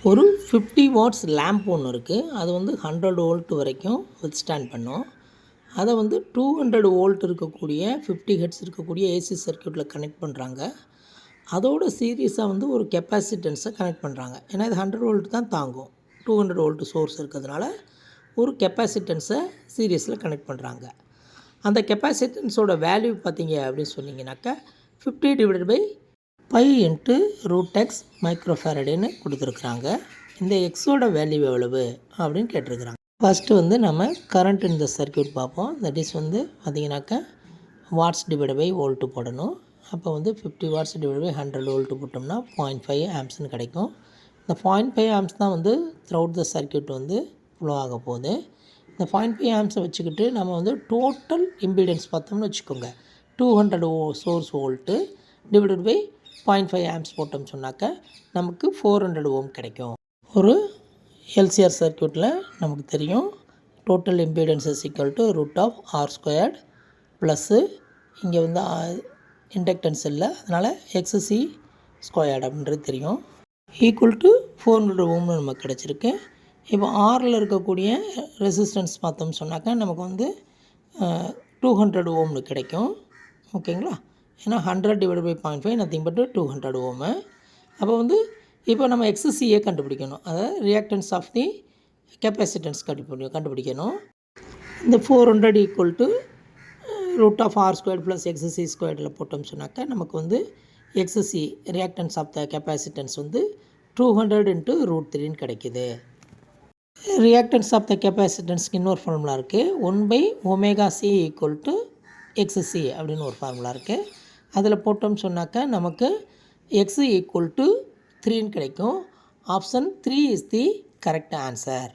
ஒரு 50 watts lamp ஒன்று இருக்குது. அது வந்து 100 வோல்ட் வரைக்கும் வித்ஸ்டாண்ட் பண்ணும். அதை வந்து 200 வோல்ட் இருக்கக்கூடிய 50 ஹெர்ட்ஸ் இருக்கக்கூடிய ஏசி சர்க்யூட்டில் கனெக்ட் பண்ணுறாங்க. அதோட சீரியஸாக வந்து ஒரு கெப்பாசிட்டன்ஸை கனெக்ட் பண்ணுறாங்க. ஏன்னா இது 100 வோல்ட் தான் தாங்கும். 200 வோல்ட் சோர்ஸ் இருக்கிறதுனால ஒரு கெப்பாசிட்டன்ஸை சீரியஸில் கனெக்ட் பண்ணுறாங்க. அந்த கெப்பாசிட்டன்ஸோட வேல்யூ பார்த்தீங்க அப்படின்னு சொன்னீங்கன்னாக்கா 50 / π × √x மைக்ரோஃபேரடுன்னு கொடுத்துருக்குறாங்க. இந்த எக்ஸோட வேல்யூ எவ்வளவு அப்படின்னு கேட்டிருக்கிறாங்க. ஃபஸ்ட்டு வந்து நம்ம கரண்ட் இந்த சர்க்யூட் பார்ப்போம். தட் இஸ் வந்து பார்த்திங்கனாக்கா வாட்ஸ் / வோல்ட்டு போடணும். அப்போ வந்து 50 வாட்ஸ் / 100 வோல்ட்டு போட்டோம்னா 0.5 ஆம்ப்ஸ்னு கிடைக்கும். இந்த 0.5 ஆம்ப்ஸ் தான் வந்து த்ரூஅவுட் த சர்க்யூட் வந்து ஃப்ளோ ஆக போகுது. இந்த 0.5 ஆம்ப்ஸை வச்சுக்கிட்டு நம்ம வந்து டோட்டல் இம்பிடன்ஸ் பார்த்தோம்னு வச்சுக்கோங்க. 200 சோர்ஸ் வோல்ட்டு / 0.5 ஆம்ப்ஸ் போட்டோம்னு சொன்னாக்கா நமக்கு 400 ஓம் கிடைக்கும். ஒரு எல்சிஆர் சர்க்யூட்டில் நமக்கு தெரியும் total impedance is equal to √R² plus இங்கே வந்து இண்டக்டன்ஸ் இல்லை, அதனால் XC² அப்படின்றது தெரியும், ஈக்குவல் டு 400 ஓம்னு நமக்கு கிடச்சிருக்கு. இப்போ ஆரில் இருக்கக்கூடிய ரெசிஸ்டன்ஸ் பார்த்தோம்னு சொன்னாக்கா நமக்கு வந்து 200 ஓம்னு கிடைக்கும். ஓகேங்களா? ஏன்னா 100 / 0.5 நத்திங் பட் 200 ஓமு. அப்போ வந்து இப்போ நம்ம XCயை கண்டுபிடிக்கணும். அதாவது ரியாக்டன்ஸ் ஆஃப் தி கெப்பாசிட்டன்ஸ் கண்டுபிடிக்கணும். இந்த 400 equal to √R² plus XC² போட்டோம்னு சொன்னாக்கா நமக்கு வந்து XC reactance of the capacitance வந்து 200 × √3ன்னு கிடைக்கிது. ரியாக்டன்ஸ் ஆஃப் த கெப்பாசிட்டன்ஸ்க்கு இன்னொரு ஃபார்முலா இருக்குது. 1/ωc = XC அப்படின்னு ஒரு ஃபார்முலா இருக்குது. அதில் போட்டோம்னு சொன்னாக்கா நமக்கு X = 3ன்னு கிடைக்கும். Option 3 is the correct answer.